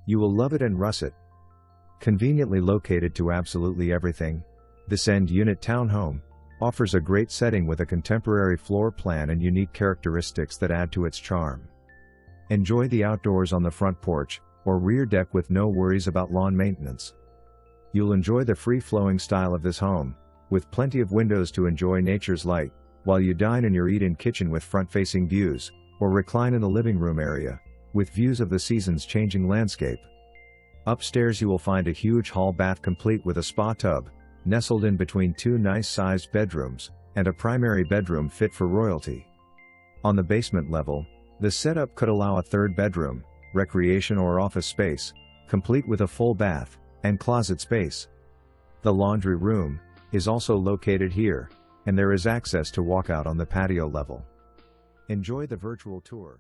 You will love it in Russett. Conveniently located to absolutely everything, this end-unit townhome offers a great setting with a contemporary floor plan and unique characteristics that add to its charm. Enjoy the outdoors on the front porch or rear deck with no worries about lawn maintenance. You'll enjoy the free-flowing style of this home, with plenty of windows to enjoy nature's light, while you dine in your eat-in kitchen with front-facing views, or recline in the living room area, with views of the seasons changing landscape. Upstairs you will find a huge hall bath complete with a spa tub, nestled in between two nice-sized bedrooms, and a primary bedroom fit for royalty. On the basement level, the setup could allow a third bedroom, recreation or office space, complete with a full bath and closet space. The laundry room is also located here, and there is access to walk out on the patio level. Enjoy the virtual tour.